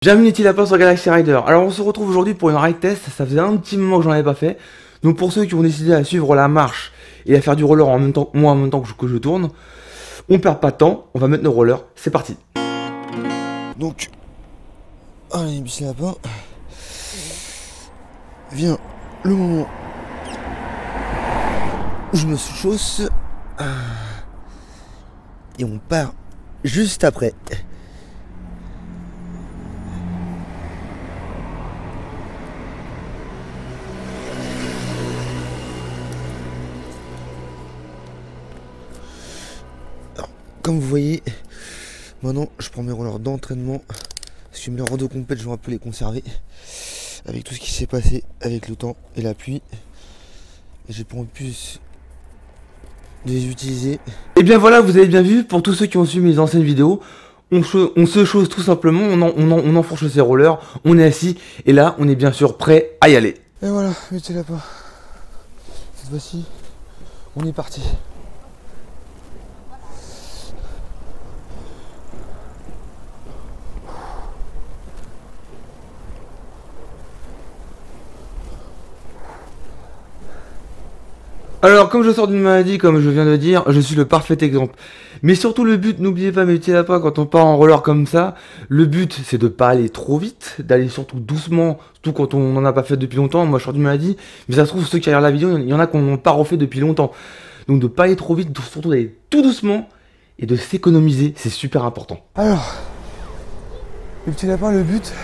Bienvenue les lapins sur Galaxy Rider. Alors on se retrouve aujourd'hui pour une ride test, ça faisait un petit moment que j'en avais pas fait. Donc pour ceux qui ont décidé à suivre la marche et à faire du roller en même temps que moi, en même temps que je tourne, on perd pas de temps, on va mettre nos rollers, c'est parti. Donc, allez petit lapin, vient le moment où je me chausse et on part juste après. Comme vous voyez, maintenant je prends mes rollers d'entraînement parce que mes rollers de compète je vais un peu les conserver avec tout ce qui s'est passé avec le temps et la pluie. J'ai pas envie plus de les utiliser. Et bien voilà, vous avez bien vu, pour tous ceux qui ont suivi mes anciennes vidéos, on se chausse tout simplement, on enfourche ses rollers, on est assis et là on est bien sûr prêt à y aller. Et voilà, mettez lapin. Cette fois-ci, on est parti. Alors, comme je sors d'une maladie, comme je viens de dire, je suis le parfait exemple. Mais surtout le but, n'oubliez pas mes petits lapins, quand on part en roller comme ça, le but c'est de pas aller trop vite, d'aller surtout doucement, surtout quand on n'en a pas fait depuis longtemps. Moi je sors d'une maladie, mais ça se trouve ceux qui regardent la vidéo, il y en a qui n'ont pas refait depuis longtemps. Donc de pas aller trop vite, surtout d'aller tout doucement et de s'économiser, c'est super important. Alors, les petits lapins, le but...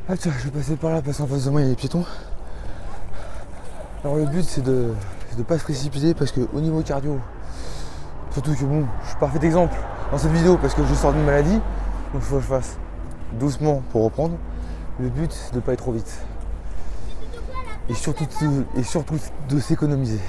Ah tiens, je vais passer par là parce qu'en face de moi il y a les piétons. Alors le but c'est de pas se précipiter parce que au niveau cardio, surtout que bon, je suis parfait exemple dans cette vidéo parce que je sors d'une maladie, donc il faut que je fasse doucement pour reprendre. Le but c'est de pas aller trop vite. Et surtout de s'économiser.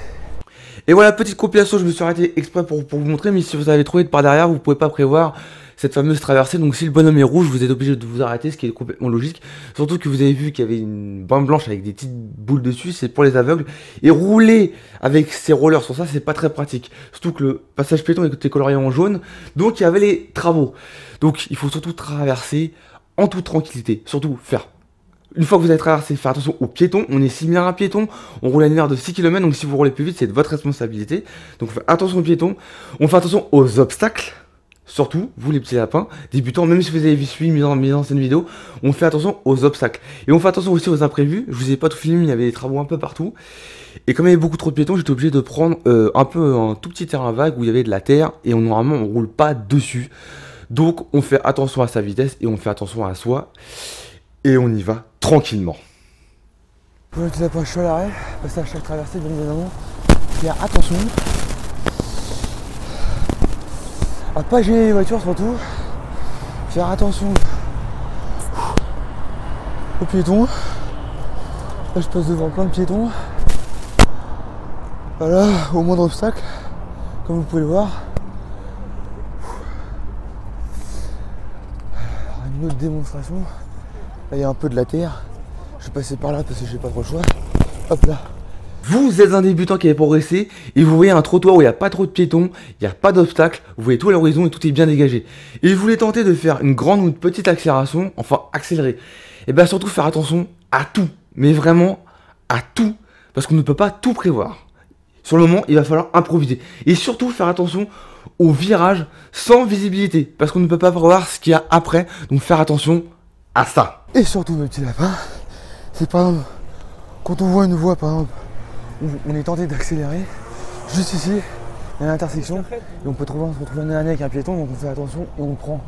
Et voilà, petite compilation, je me suis arrêté exprès pour vous montrer, mais si vous avez trouvé de par derrière, vous pouvez pas prévoir cette fameuse traversée. Donc si le bonhomme est rouge, vous êtes obligé de vous arrêter, ce qui est complètement logique. Surtout que vous avez vu qu'il y avait une bande blanche avec des petites boules dessus, c'est pour les aveugles. Et rouler avec ces rollers sur ça, c'est pas très pratique. Surtout que le passage piéton était colorié en jaune, donc il y avait les travaux. Donc il faut surtout traverser en toute tranquillité, surtout faire. Une fois que vous avez traversé, faire attention aux piétons, on est similaire à un piéton, on roule à une heure de 6 km, donc si vous roulez plus vite, c'est de votre responsabilité. Donc faites attention aux piétons, on fait attention aux obstacles, surtout, vous les petits lapins, débutants, même si vous avez suivi mes anciennes vidéos, on fait attention aux obstacles. Et on fait attention aussi aux imprévus, je vous ai pas tout filmé, il y avait des travaux un peu partout. Et comme il y avait beaucoup trop de piétons, j'étais obligé de prendre un tout petit terrain vague où il y avait de la terre, et normalement on roule pas dessus. Donc on fait attention à sa vitesse, et on fait attention à soi, et on y va tranquillement. Pour le petit lapin, je suis à l'arrêt, parce à chaque traversée, bien évidemment, faire attention à pas gêner les voitures, surtout faire attention aux piétons. Là je passe devant plein de piétons. Voilà, au moindre obstacle, comme vous pouvez le voir. Une autre démonstration. Là il y a un peu de la terre. Je vais passer par là parce que j'ai pas trop le choix. Hop là. Vous êtes un débutant qui avait progressé et vous voyez un trottoir où il n'y a pas trop de piétons, il n'y a pas d'obstacles, vous voyez tout à l'horizon et tout est bien dégagé. Et vous voulez tenter de faire une grande ou une petite accélération, enfin accélérer. Et bien surtout faire attention à tout, mais vraiment à tout, parce qu'on ne peut pas tout prévoir. Sur le moment, il va falloir improviser. Et surtout faire attention aux virages sans visibilité, parce qu'on ne peut pas prévoir ce qu'il y a après, donc faire attention à ça. Et surtout mes petits lapins, c'est par exemple, quand on voit une voie par exemple, on est tenté d'accélérer, juste ici, il y a une intersection, et on peut se retrouver nez à nez avec un piéton, donc on fait attention et on prend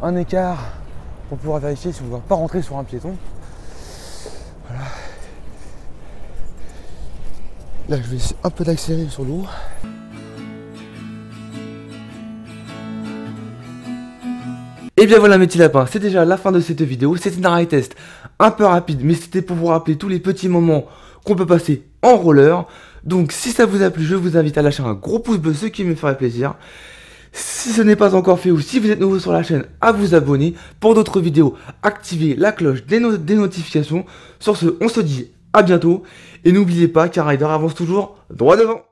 un écart pour pouvoir vérifier si on ne va pas rentrer sur un piéton. Voilà. Là je vais essayer un peu d'accélérer sur l'eau. Et bien voilà mes petits lapins, c'est déjà la fin de cette vidéo, c'était un ride test un peu rapide, mais c'était pour vous rappeler tous les petits moments qu'on peut passer en roller. Donc si ça vous a plu, je vous invite à lâcher un gros pouce bleu, ce qui me ferait plaisir. Si ce n'est pas encore fait ou si vous êtes nouveau sur la chaîne, à vous abonner. Pour d'autres vidéos, activez la cloche des notifications. Sur ce, on se dit à bientôt. Et n'oubliez pas qu'un rider avance toujours droit devant.